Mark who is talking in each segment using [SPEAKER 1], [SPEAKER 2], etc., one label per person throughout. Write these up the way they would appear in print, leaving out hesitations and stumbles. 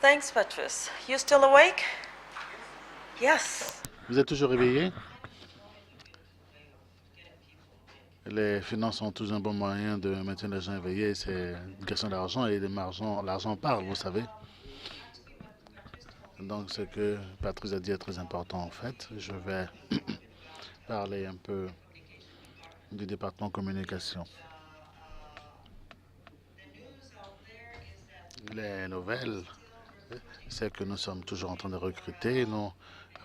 [SPEAKER 1] Thanks, Petrus. You still awake? Yes.
[SPEAKER 2] Vous êtes toujours réveillé? Les finances sont toujours un bon moyen de maintenir les gens éveillés. C'est une question d'argent et l'argent parle, vous savez. Donc, ce que Patrice a dit est très important en fait. Je vais parler un peu du département communication. Les nouvelles, c'est que nous sommes toujours en train de recruter. Nous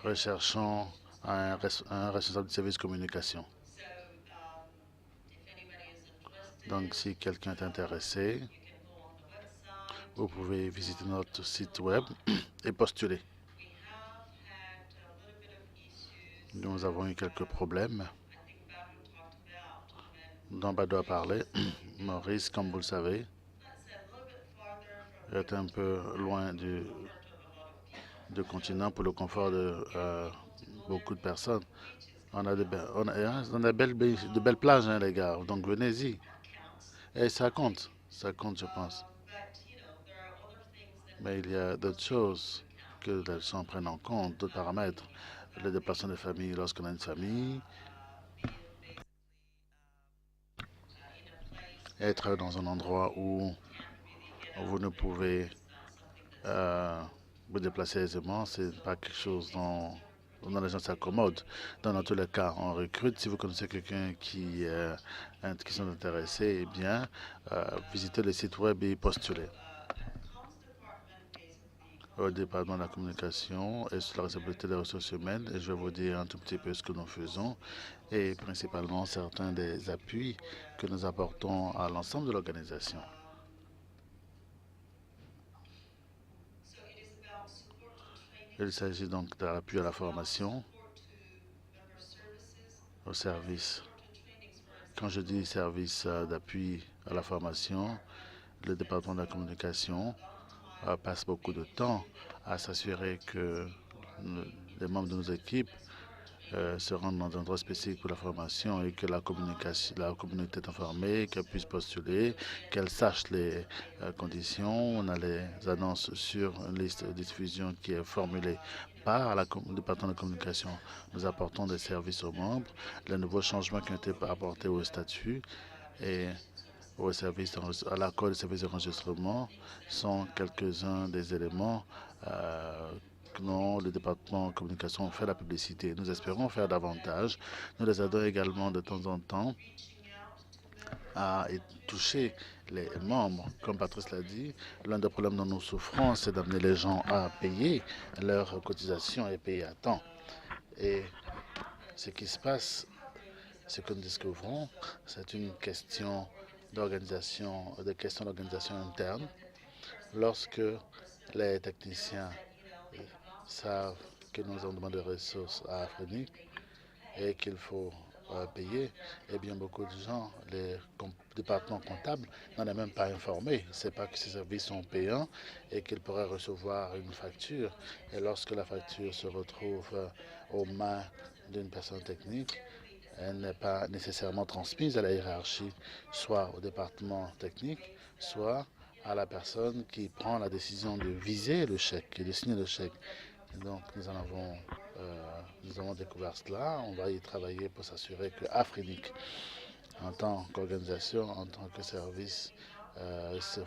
[SPEAKER 2] recherchons un responsable de service communication. Donc, si quelqu'un est intéressé, vous pouvez visiter notre site web et postuler. Nous avons eu quelques problèmes dont Bado a parlé. Maurice, comme vous le savez, est un peu loin du continent pour le confort de beaucoup de personnes. On a de belles plages, hein, les gars. Donc venez-y. Et ça compte, je pense. Mais il y a d'autres choses que les gens prennent en compte, d'autres paramètres. Le déplacement de famille lorsqu'on a une famille, être dans un endroit où vous ne pouvez vous déplacer aisément, c'est pas quelque chose dont les gens s'accommodent. Dans tous les cas, on recrute. Si vous connaissez quelqu'un qui sont intéressés, eh bien, visitez le site web et postulez. Au département de la communication et sur la responsabilité des ressources humaines, et je vais vous dire un tout petit peu ce que nous faisons et principalement certains des appuis que nous apportons à l'ensemble de l'organisation. Il s'agit donc d'un appui à la formation, au service. Quand je dis service d'appui à la formation, le département de la communication passe beaucoup de temps à s'assurer que les membres de nos équipes se rendent dans un endroit spécifique pour la formation et que la communauté est informée, qu'elle puisse postuler, qu'elle sache les conditions. On a les annonces sur une liste de diffusion qui est formulée par le département de la communication. Nous apportons des services aux membres, les nouveaux changements qui ont été apportés au statut et à l'accord de services d'enregistrement sont quelques-uns des éléments dont le département de communication fait la publicité. Nous espérons faire davantage. Nous les aidons également de temps en temps à toucher les membres. Comme Patrice l'a dit, l'un des problèmes dont nous souffrons, c'est d'amener les gens à payer leurs cotisations et payer à temps. Et ce qui se passe, ce que nous découvrons, c'est une question d'organisation, de questions d'organisation interne. Lorsque les techniciens savent que nous avons demandé des ressources à Afrique et qu'il faut payer, eh bien beaucoup de gens, les départements comptables n'en est même pas informé. Il ne sait pas que ces services sont payants et qu'ils pourraient recevoir une facture. Et lorsque la facture se retrouve aux mains d'une personne technique, elle n'est pas nécessairement transmise à la hiérarchie, soit au département technique, soit à la personne qui prend la décision de viser le chèque et de signer le chèque. Et donc nous avons découvert cela. On va y travailler pour s'assurer que Afrinic, en tant qu'organisation, en tant que service, ces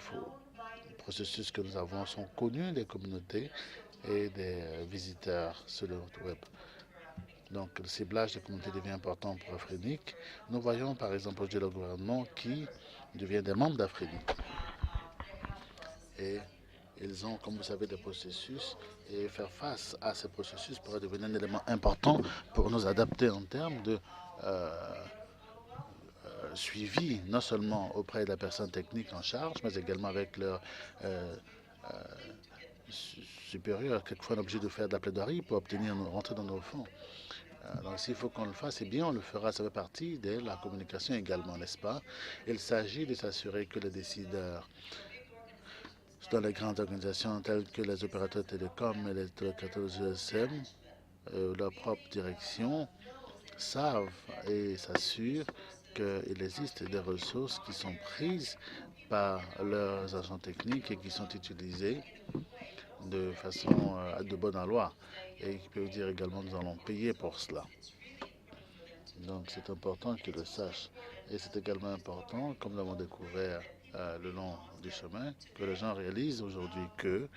[SPEAKER 2] processus que nous avons sont connus des communautés et des visiteurs sur le web. Donc le ciblage des communautés devient important pour Afrinic. Nous voyons par exemple aujourd'hui le gouvernement qui devient des membres d'Afrinic. Et ils ont, comme vous savez, des processus et faire face à ces processus pourrait devenir un élément important pour nous adapter en termes de suivi, non seulement auprès de la personne technique en charge, mais également avec leur supérieur. Quelquefois, on est obligé de faire de la plaidoirie pour rentrer dans nos fonds. Donc s'il faut qu'on le fasse, eh bien on le fera. Ça fait partie de la communication également, n'est-ce pas? Il s'agit de s'assurer que les décideurs dans les grandes organisations telles que les opérateurs télécoms et les téléopérateurs GSM, leur propre direction, savent et s'assurent qu'il existe des ressources qui sont prises par leurs agents techniques et qui sont utilisées de façon de bonne loi et qui peuvent dire également nous allons payer pour cela. Donc c'est important qu'ils le sachent. Et c'est également important, comme nous l'avons découvert le long du chemin, que les gens réalisent aujourd'hui que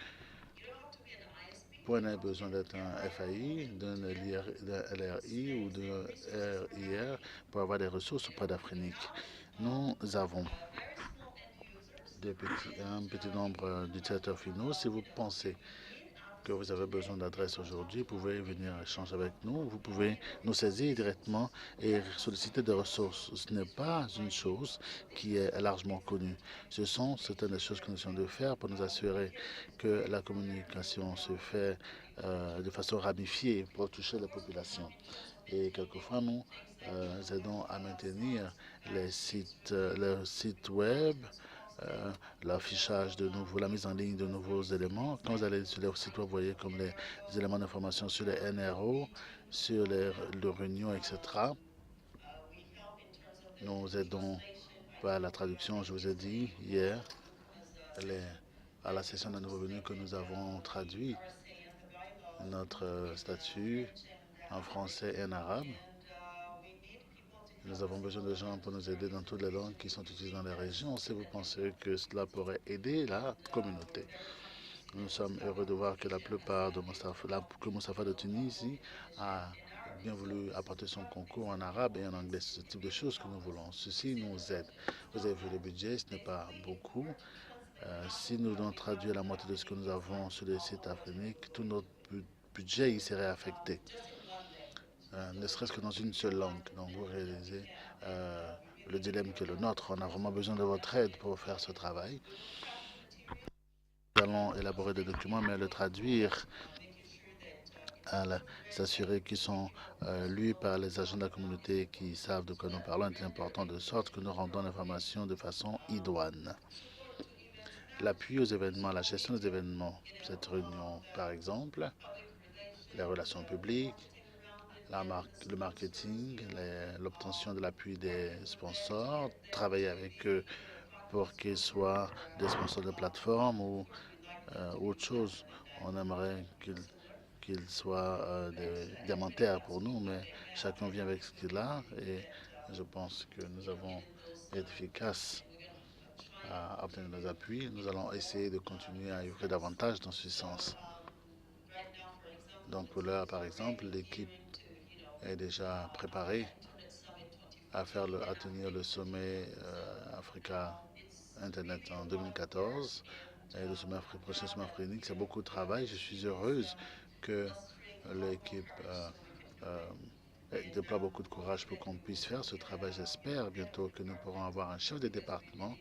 [SPEAKER 2] pour un besoin d'être un FAI, d'un LRI ou d'un RIR pour avoir des ressources auprès d'Afrique. Nous avons un petit nombre d'utilisateurs finaux. Si vous pensez que vous avez besoin d'adresse aujourd'hui, vous pouvez venir échanger avec nous. Vous pouvez nous saisir directement et solliciter des ressources. Ce n'est pas une chose qui est largement connue. Ce sont certaines des choses que nous essayons de faire pour nous assurer que la communication se fait de façon ramifiée pour toucher les populations. Et quelquefois, nous aidons à maintenir les sites web, l'affichage de nouveaux, la mise en ligne de nouveaux éléments. Quand vous allez sur les sites web, vous voyez comme les éléments d'information sur les NRO, sur les réunions, etc. Nous aidons par la traduction, je vous ai dit hier, à la session de nouveaux venus que nous avons traduit notre statut en français et en arabe. Nous avons besoin de gens pour nous aider dans toutes les langues qui sont utilisées dans les régions. Si vous pensez que cela pourrait aider la communauté. Nous sommes heureux de voir que la plupart de Moustapha de Tunisie a bien voulu apporter son concours en arabe et en anglais. C'est ce type de choses que nous voulons. Ceci nous aide. Vous avez vu le budget, ce n'est pas beaucoup. Si nous devons traduire la moitié de ce que nous avons sur les sites africains, tout notre budget y serait affecté. Ne serait-ce que dans une seule langue. Donc vous réalisez le dilemme qui est le nôtre. On a vraiment besoin de votre aide pour faire ce travail. Nous allons élaborer des documents, mais le traduire, s'assurer qu'ils sont lus par les agents de la communauté qui savent de quoi nous parlons est important, de sorte que nous rendons l'information de façon idoine. L'appui aux événements, la gestion des événements, cette réunion par exemple, les relations publiques, le marketing, l'obtention de l'appui des sponsors, travailler avec eux pour qu'ils soient des sponsors de plateforme ou autre chose. On aimerait qu'ils soient des diamantaires pour nous, mais chacun vient avec ce qu'il a et je pense que nous avons été efficaces à obtenir nos appuis. Nous allons essayer de continuer à œuvrer davantage dans ce sens. Donc pour l'heure, par exemple, l'équipe est déjà préparée à tenir le sommet Africa Internet en 2014 et le prochain sommet africain. C'est beaucoup de travail. Je suis heureuse que l'équipe déploie beaucoup de courage pour qu'on puisse faire ce travail. J'espère bientôt que nous pourrons avoir un chef de département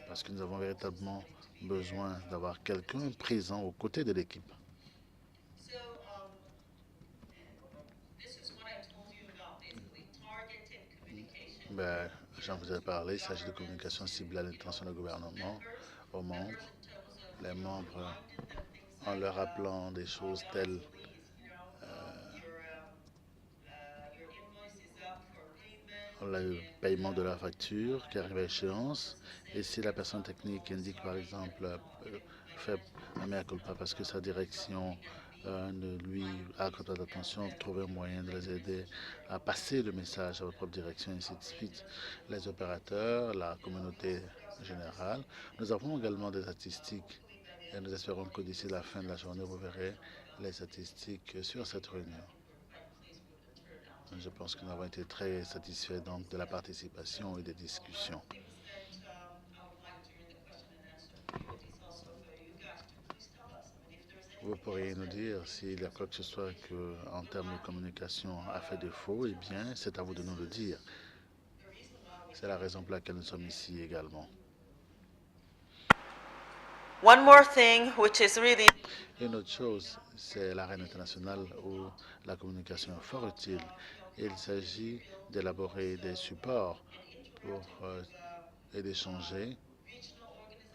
[SPEAKER 2] parce que nous avons véritablement besoin d'avoir quelqu'un présent aux côtés de l'équipe. J'en vous ai parlé, il s'agit de communication ciblée à l'intention du gouvernement, aux membres. Les membres, en leur rappelant des choses telles le paiement de la facture qui arrive à échéance. Et si la personne technique indique, par exemple, fait un mea culpa parce que sa direction ne lui accorde pas d'attention, trouver un moyen de les aider à passer le message à votre propre direction, et ainsi de suite. Les opérateurs, la communauté générale. Nous avons également des statistiques et nous espérons que d'ici la fin de la journée, vous verrez les statistiques sur cette réunion. Je pense que nous avons été très satisfaits donc de la participation et des discussions. Vous pourriez nous dire s'il y a quoi que ce soit en termes de communication a fait défaut, eh bien, c'est à vous de nous le dire. C'est la raison pour laquelle nous sommes ici également.
[SPEAKER 1] One more thing, which is really...
[SPEAKER 2] Une autre chose, c'est l'arène internationale où la communication est fort utile. Il s'agit d'élaborer des supports pour et d'échanger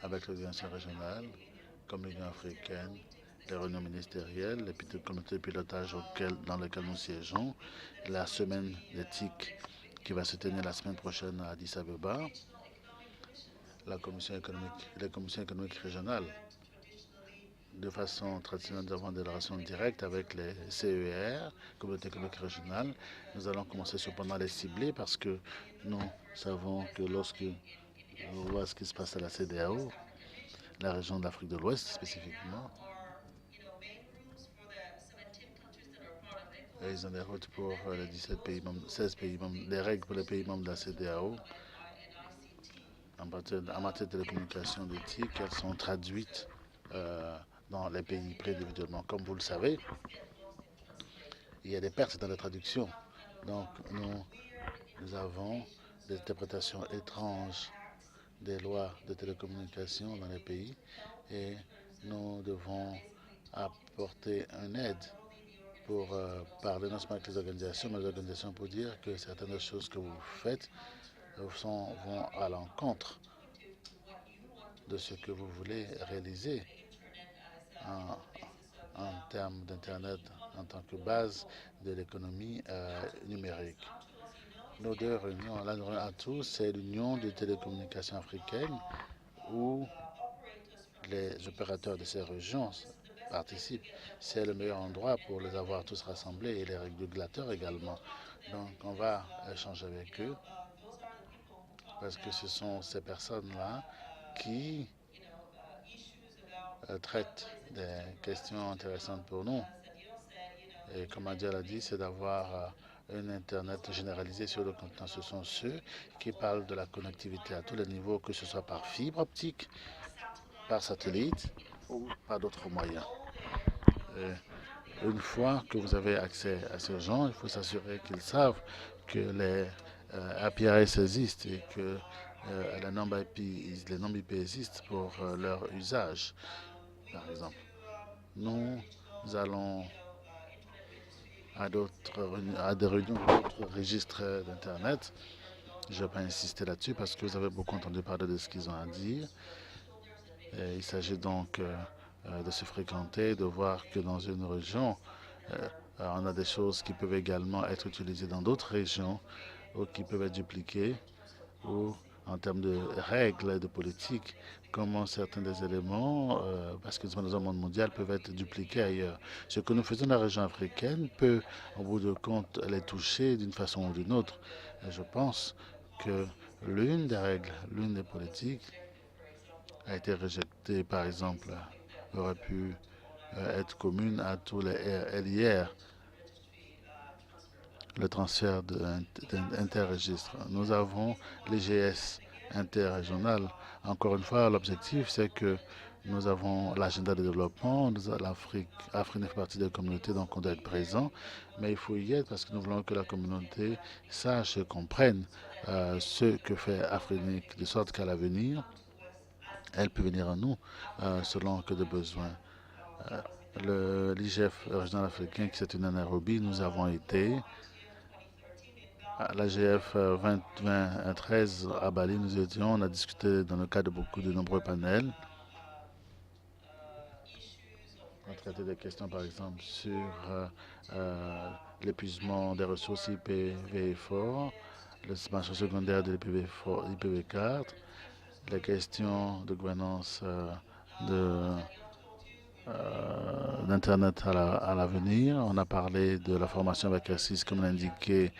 [SPEAKER 2] avec l'organisation régionale, comme l'Union africaine, les réunions ministérielles, les petites comités de pilotage dans lesquels nous siégeons, la semaine d'éthique qui va se tenir la semaine prochaine à Addis Abeba, les commissions économiques régionales de façon traditionnelle, nous avons des relations directes avec les CER, communautés économiques régionales. Nous allons commencer cependant à les cibler parce que nous savons que lorsque on voit ce qui se passe à la CEDEAO, la région de l'Afrique de l'Ouest spécifiquement, et ils ont des routes pour les 17 pays membres, 16 pays membres, les règles pour les pays membres de la CEDEAO en matière de télécommunications d'éthique, elles sont traduites dans les pays pris individuellement. Comme vous le savez, il y a des pertes dans la traduction. Donc nous avons des interprétations étranges des lois de télécommunications dans les pays et nous devons apporter une aide pour parler non seulement avec les organisations, mais les organisations pour dire que certaines des choses que vous faites vont à l'encontre de ce que vous voulez réaliser en termes d'Internet en tant que base de l'économie numérique. Nos deux réunions, l'un à tous, c'est l'Union des télécommunications africaines où les opérateurs de ces régions participent. C'est le meilleur endroit pour les avoir tous rassemblés et les régulateurs également. Donc on va échanger avec eux parce que ce sont ces personnes-là qui traitent des questions intéressantes pour nous. Et comme Adja l'a dit, c'est d'avoir un Internet généralisé sur le continent. Ce sont ceux qui parlent de la connectivité à tous les niveaux, que ce soit par fibre optique, par satellite ou par d'autres moyens. Et une fois que vous avez accès à ces gens, il faut s'assurer qu'ils savent que les APIs existent et que les nombres IP existent pour leur usage, par exemple. Nous allons à des réunions d'autres registres d'Internet. Je ne vais pas insister là-dessus parce que vous avez beaucoup entendu parler de ce qu'ils ont à dire. Et il s'agit donc de se fréquenter, de voir que dans une région, on a des choses qui peuvent également être utilisées dans d'autres régions ou qui peuvent être dupliquées ou en termes de règles et de politique, comment certains des éléments, parce que dans un monde mondial, peuvent être dupliqués ailleurs. Ce que nous faisons dans la région africaine peut, au bout de compte, les toucher d'une façon ou d'une autre. Et je pense que l'une des règles, l'une des politiques a été rejetée, par exemple, aurait pu être commune à tous les LIR, le transfert d'interregistres. Nous avons l'IGS interrégional. Encore une fois, l'objectif, c'est que nous avons l'agenda de développement, l'Afrique fait partie des communautés, donc on doit être présent, mais il faut y être parce que nous voulons que la communauté sache et comprenne ce que fait Afrique, de sorte qu'à l'avenir, elle peut venir à nous selon que de besoins. L'IGF régional africain, qui c'est une anaérobie, nous avons été à l'AGF 2013 à Bali, nous étions, on a discuté dans le cadre de nombreux panels. On a traité des questions, par exemple, sur l'épuisement des ressources IPv4, le marché secondaire de l'IPv4, les questions de gouvernance d'Internet à l'avenir. On a parlé de la formation avec ASIS, comme l'indiquait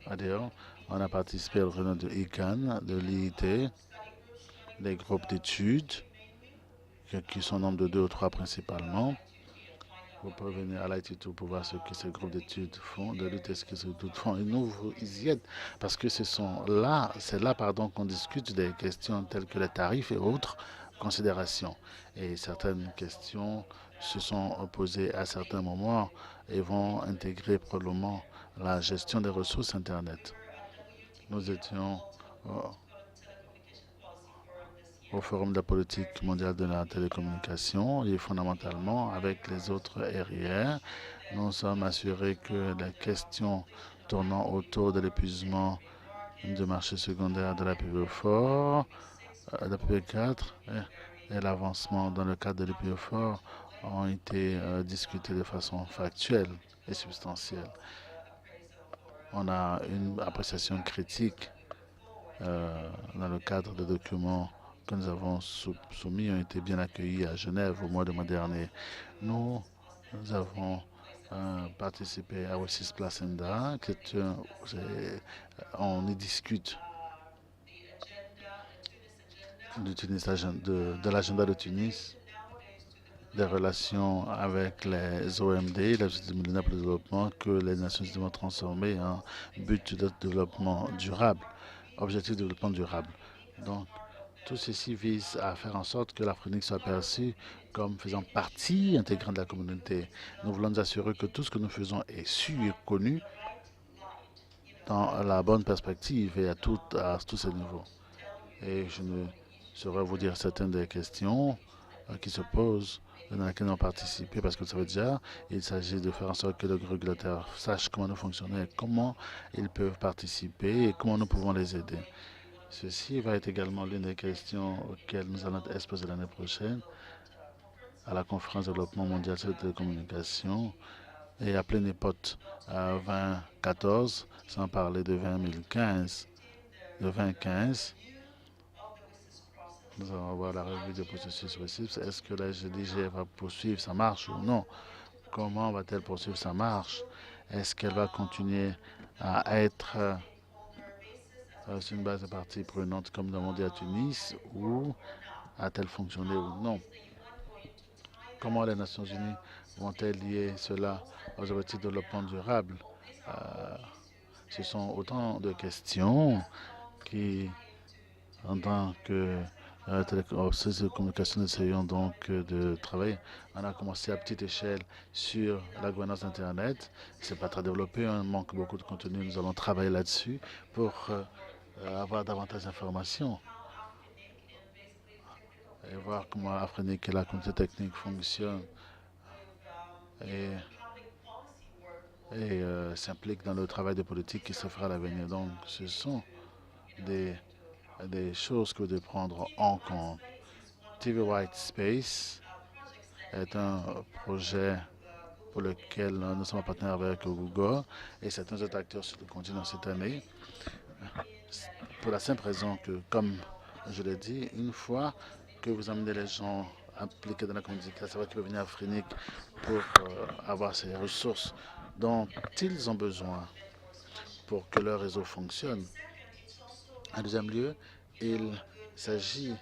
[SPEAKER 2] ADO. On a participé à la réunion de ICANN, de l'IIT, des groupes d'études, qui sont au nombre de 2 ou 3 principalement. Vous pouvez venir à l'IT2 pour voir ce que ces groupes d'études font, de lutter ce que ces groupes font. Et nous, vous y êtes, parce que c'est là qu'on discute des questions telles que les tarifs et autres considérations. Et certaines questions se sont posées à certains moments et vont intégrer probablement la gestion des ressources Internet. Nous étions au Forum de la politique mondiale de la télécommunication et fondamentalement avec les autres RIR, nous sommes assurés que les questions tournant autour de l'épuisement du marché secondaire de la l'IPv4, de l'IPv4 et l'avancement dans le cadre de l'IPv4 ont été discutés de façon factuelle et substantielle. On a une appréciation critique dans le cadre des documents que nous avons soumis ont été bien accueillis à Genève au mois de mai dernier. Nous avons participé à Oasis Placenta, on y discute de l'agenda de Tunis, des relations avec les OMD, l'Objectif millénaire pour le développement, que les Nations Unies vont transformer en but de développement durable, objectif de développement durable. Donc, tout ceci vise à faire en sorte que l'Afrique soit perçue comme faisant partie intégrante de la communauté. Nous voulons nous assurer que tout ce que nous faisons est su et connu dans la bonne perspective et à tous ces niveaux. Et je ne saurais vous dire certaines des questions qui se posent dans lesquelles nous avons participé, parce que vous savez déjà, il s'agit de faire en sorte que le régulateur sache comment nous fonctionnons, et comment ils peuvent participer et comment nous pouvons les aider. Ceci va être également l'une des questions auxquelles nous allons exposer l'année prochaine à la conférence de développement mondial sur les télécommunications et à Plénépote à 2014, sans parler de 2015. De 2015, nous allons voir la revue du processus possible. Est-ce que la GDG va poursuivre sa marche ou non? Comment va-t-elle poursuivre sa marche? Est-ce qu'elle va continuer à être sur une base de parties prenantes comme nous l'avons dit à Tunis, ou a-t-elle fonctionné ou non? Comment les Nations Unies vont-elles lier cela aux objectifs de développement durable? Ce sont autant de questions qui, en tant que télécommunications, nous essayons donc de travailler. On a commencé à petite échelle sur la gouvernance d'Internet. Ce n'est pas très développé, on manque beaucoup de contenu. Nous allons travailler là-dessus pour avoir davantage d'informations et voir comment Afrinic et la communauté technique fonctionnent et s'impliquent dans le travail de politique qui se fera à l'avenir. Donc, ce sont des choses que vous devez prendre en compte. TV White Space est un projet pour lequel nous sommes partenaires avec Google et certains autres acteurs sur le continent cette année. Pour la simple raison que, comme je l'ai dit, une fois que vous amenez les gens impliqués dans la communauté, à savoir qu'ils peuvent venir à Afrinic pour avoir ces ressources dont ils ont besoin pour que leur réseau fonctionne. En deuxième lieu, il s'agit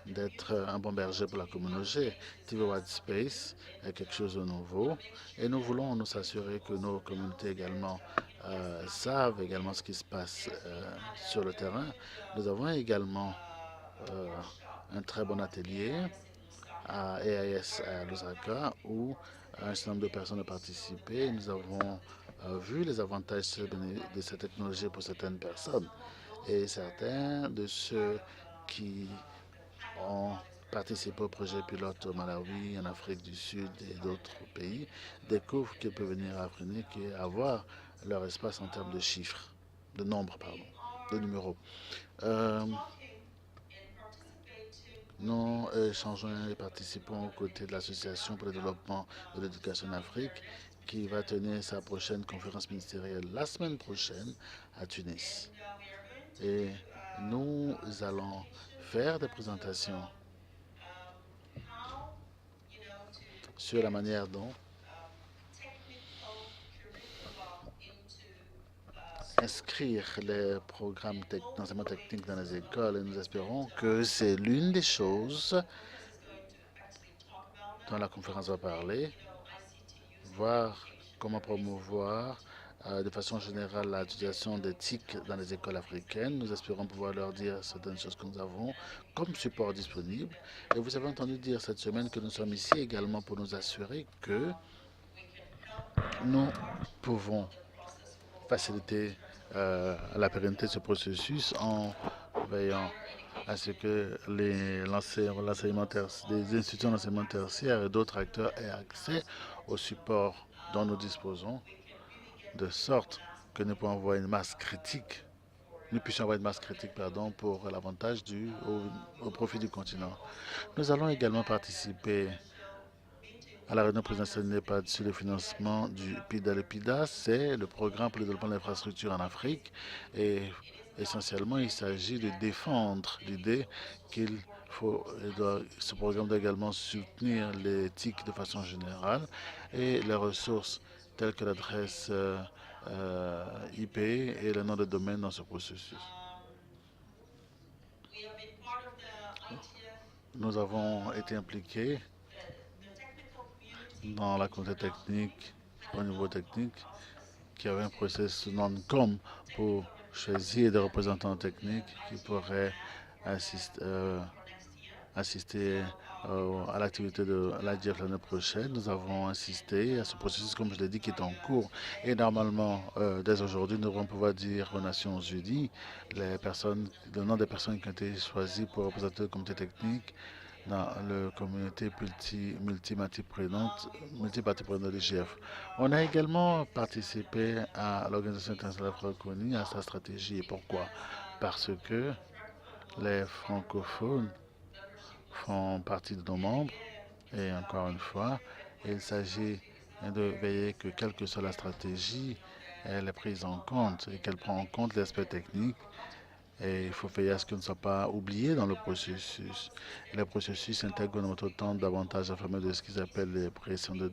[SPEAKER 2] d'être un bon berger pour la communauté. TV White Space est quelque chose de nouveau et nous voulons nous assurer que nos communautés également savent également ce qui se passe sur le terrain. Nous avons également un très bon atelier à EAS à Lusaka où un certain nombre de personnes ont participé. Nous avons vu les avantages de cette technologie pour certaines personnes. Et certains de ceux qui ont participé au projet pilote au Malawi, en Afrique du Sud et d'autres pays découvrent qu'ils peuvent venir à Afrinic et avoir leur espace en termes de chiffres, de nombres, pardon, de numéros. Nous échangeons et participons aux côtés de l'Association pour le développement de l'éducation en Afrique qui va tenir sa prochaine conférence ministérielle la semaine prochaine à Tunis. Et nous allons faire des présentations sur la manière dont inscrire les programmes d'enseignement technique dans les écoles et nous espérons que c'est l'une des choses dont la conférence va parler, voir comment promouvoir de façon générale l'utilisation des TIC dans les écoles africaines. Nous espérons pouvoir leur dire certaines choses que nous avons comme support disponible. Et vous avez entendu dire cette semaine que nous sommes ici également pour nous assurer que nous pouvons faciliter la pérennité de ce processus en veillant à ce que l'enseignement des institutions d'enseignement tertiaire et d'autres acteurs aient accès au support dont nous disposons, de sorte que nous puissions avoir une masse critique, pour l'avantage au profit du continent. Nous allons également participer à la réunion présidentielle de NEPAD sur le financement du PIDA. Le PIDA, c'est le programme pour le développement de l'infrastructure en Afrique et essentiellement, il s'agit de défendre l'idée qu'il Ce programme doit également soutenir l'éthique de façon générale et les ressources telles que l'adresse IP et le nom de domaine dans ce processus. Nous avons été impliqués dans la communauté technique, au niveau technique, qui avait un processus non-com pour choisir des représentants techniques qui pourraient assister à l'activité de l'IGF l'année prochaine. Nous avons assisté à ce processus, comme je l'ai dit, qui est en cours. Et normalement, dès aujourd'hui, nous devons pouvoir dire aux Nations Unies le nom des personnes qui ont été choisies pour représenter le comité technique dans la communauté multipartie prenante de l'IGF. On a également participé à l'Organisation internationale francophonie, à sa stratégie. Et pourquoi? Parce que les francophones font partie de nos membres. Et encore une fois, il s'agit de veiller que, quelle que soit la stratégie, elle est prise en compte et qu'elle prend en compte l'aspect technique. Et il faut veiller à ce qu'elle ne soit pas oubliée dans le processus. Le processus intègre notre temps davantage affirmé de ce qu'ils appellent les pressions de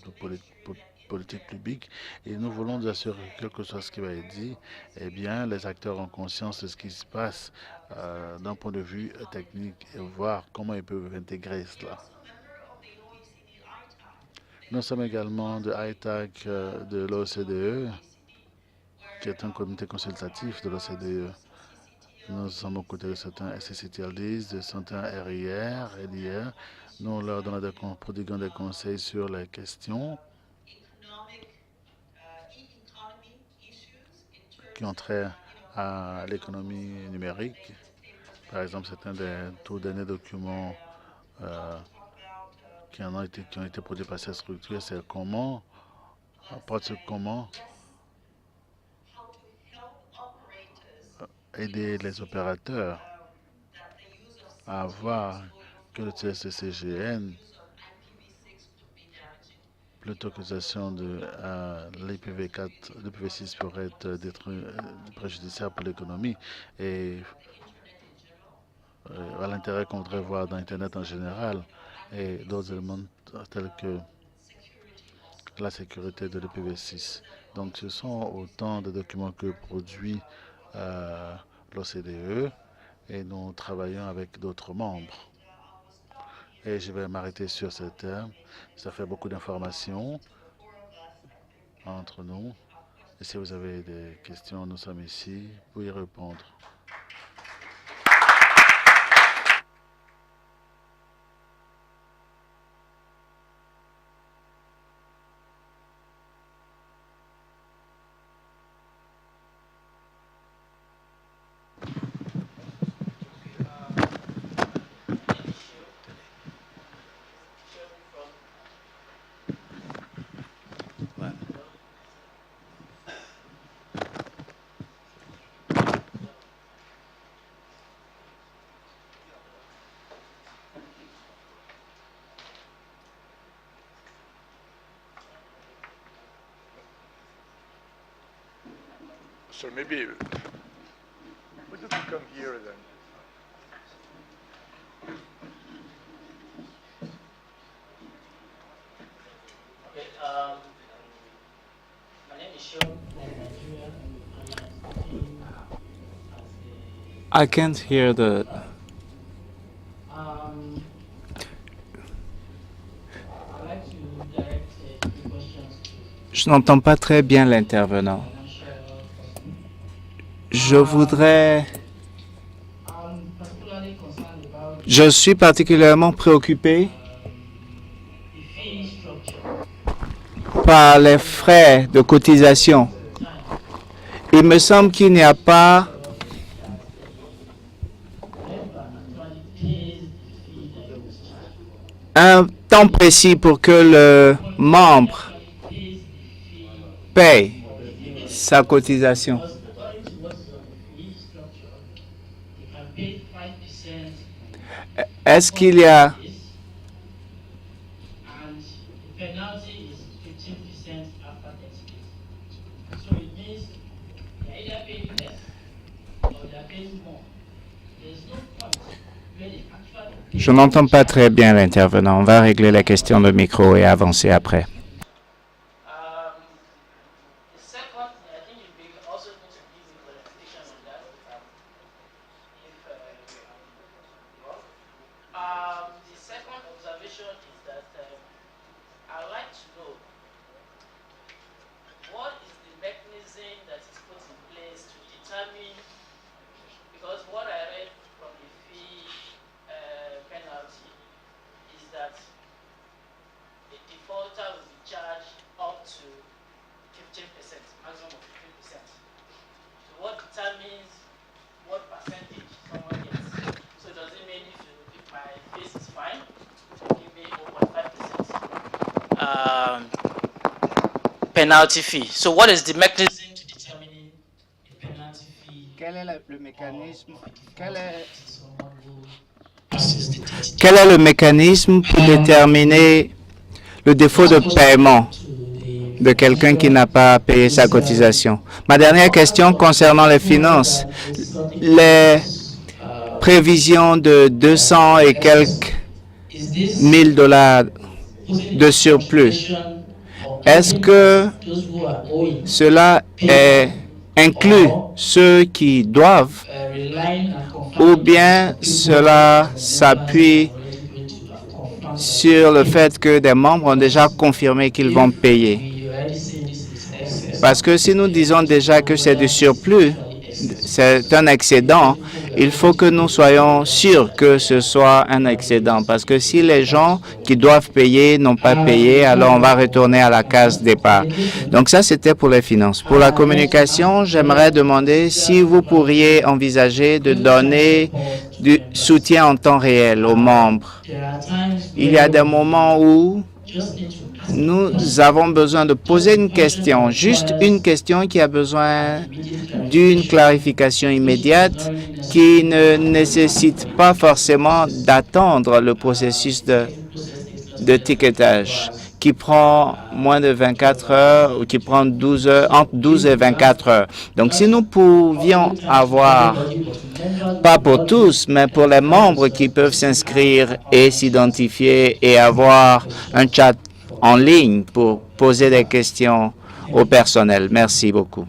[SPEAKER 2] politique publique. Et nous voulons nous assurer que, quel que soit ce qui va être dit, eh bien, les acteurs ont conscience de ce qui se passe d'un point de vue technique et voir comment ils peuvent intégrer cela. Nous sommes également de ITAC de l'OCDE, qui est un comité consultatif de l'OCDE. Nous sommes aux côtés de certains SCCTLDs, de certains RIR, LIR. Nous leur prodiguons des conseils sur les questions qui ont trait à l'économie numérique. Par exemple, certains des tout derniers documents qui ont été produits par cette structure, c'est comment aider les opérateurs à voir que le TSCCGN, plutôt que l'utilisation de l'IPv4, l'IPv6 pourrait être préjudiciable pour l'économie et à l'intérêt qu'on voudrait voir dans Internet en général et d'autres éléments tels que la sécurité de l'IPv6. Donc ce sont autant de documents que produit l'OCDE et nous travaillons avec d'autres membres. Et je vais m'arrêter sur ce terme. Ça fait beaucoup d'informations entre nous. Et si vous avez des questions, nous sommes ici pour y répondre.
[SPEAKER 3] So maybe we just come here then.
[SPEAKER 4] Okay, my name is Sean. I'm in Nigeria.
[SPEAKER 5] I can't hear the.
[SPEAKER 4] I'd like to direct a few questions to
[SPEAKER 5] Je n'entends pas très bien l'intervenant.
[SPEAKER 4] financial person.
[SPEAKER 5] Je voudrais.
[SPEAKER 4] I'm particularly concerned about
[SPEAKER 5] Je suis particulièrement préoccupé
[SPEAKER 4] the fee structure.
[SPEAKER 5] par les frais de cotisation. Il me semble qu'il n'y a pas un temps précis pour que le membre paye sa cotisation.
[SPEAKER 4] According to what's on the fee structure, you can pay 5%
[SPEAKER 5] Est-ce qu'il y a
[SPEAKER 4] this, and the penalty is 15% after 30 days. So it means they're either paying less or they're paying more. There's no point
[SPEAKER 5] Je n'entends pas très bien l'intervenant. On va régler la question de micro et avancer après.
[SPEAKER 4] The second, I think you may also need to give me clarification on that if wrong. The second observation is that I'd like to know what is the mechanism that is put in place to determine, because what I read from the fee penalty is that a defaulter will be charged up to 15%, maximum of 15%. So what determines what percentage someone gets? So does it mean if my face is fine, give me 0.5% penalty fee? So what is the mechanism to determining the penalty fee?
[SPEAKER 5] Quel est le mécanisme?
[SPEAKER 4] Someone who passes the test
[SPEAKER 5] Quel est le mécanisme pour déterminer le défaut de paiement
[SPEAKER 4] to the
[SPEAKER 5] de quelqu'un qui n'a pas payé sa cotisation? Ma dernière question concernant les finances. Les prévisions de 200 et quelques
[SPEAKER 4] is this
[SPEAKER 5] $1000 de surplus, est-ce que
[SPEAKER 4] those who are owing
[SPEAKER 5] cela inclut ceux qui doivent
[SPEAKER 4] relying on
[SPEAKER 5] ou bien cela s'appuie sur le fait que des membres ont déjà confirmé qu'ils vont payer?
[SPEAKER 4] we already say this is excess.
[SPEAKER 5] Parce que si nous disons déjà que c'est du surplus, c'est un excédent, il faut que nous soyons sûrs que ce soit un excédent. Parce que si les gens qui doivent payer n'ont pas payé, alors on va retourner à la case départ. Donc ça, c'était pour les finances. Pour la communication, j'aimerais demander si vous pourriez envisager de donner du soutien en temps réel aux membres.
[SPEAKER 4] There are times
[SPEAKER 5] Il y a des moments où
[SPEAKER 4] just need to ask
[SPEAKER 5] nous avons besoin de poser une question, juste une question qui a besoin d'une clarification immédiate qui ne nécessite pas forcément d'attendre le processus de ticketage qui prend moins de 24 heures ou qui prend 12 heures, entre 12 et 24 heures. Donc, si nous pouvions avoir, pas pour tous, mais pour les membres qui peuvent s'inscrire et s'identifier et avoir un chat en ligne pour poser des questions au personnel. Merci beaucoup.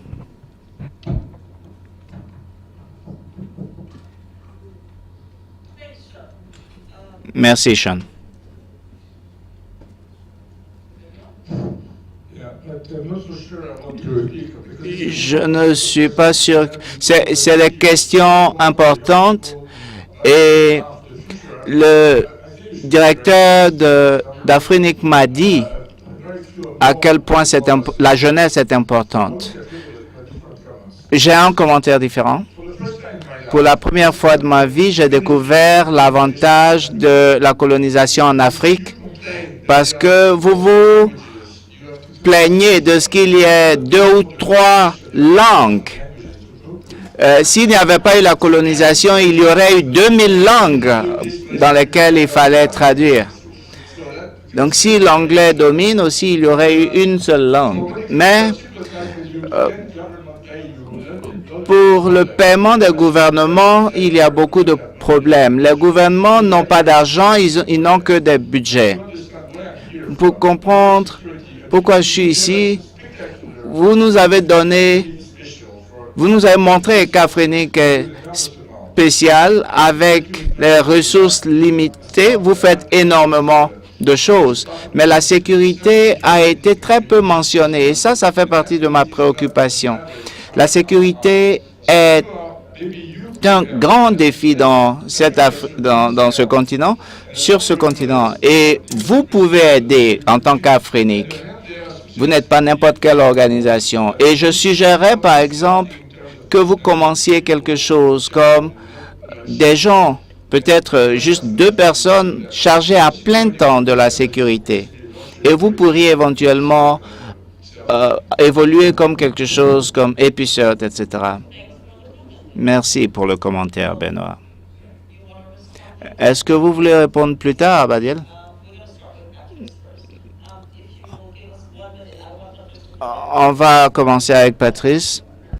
[SPEAKER 5] Merci, Sean. Je ne suis pas sûr. C'est des questions importantes et le directeur d'Afrique m'a dit à quel point la jeunesse est importante. J'ai un commentaire différent. Pour la première fois de ma vie, j'ai découvert l'avantage de la colonisation en Afrique parce que vous vous plaignez de ce qu'il y ait 2 ou 3 langues. S'il n'y avait pas eu la colonisation, il y aurait eu 2000 langues dans lesquelles il fallait traduire. Donc, si l'anglais domine aussi, il y aurait eu une seule langue. Mais pour le paiement des gouvernements, il y a beaucoup de problèmes. Les gouvernements n'ont pas d'argent, ils n'ont que des budgets. Pour comprendre pourquoi je suis ici, vous nous avez montré qu'Afrique est spécial avec les ressources limitées. Vous faites énormément de choses, mais la sécurité a été très peu mentionnée et ça fait partie de ma préoccupation. La sécurité est un grand défi dans ce continent, sur ce continent, et vous pouvez aider en tant qu'Afrique. Vous n'êtes pas n'importe quelle organisation. Et je suggérerais, par exemple, que vous commenciez quelque chose comme des gens, peut-être juste 2 personnes chargées à plein temps de la sécurité. Et vous pourriez éventuellement évoluer comme quelque chose comme Epicert, etc. Merci pour le commentaire, Benoît. Est-ce que vous voulez répondre plus tard, Badiel? On va commencer avec Patrice.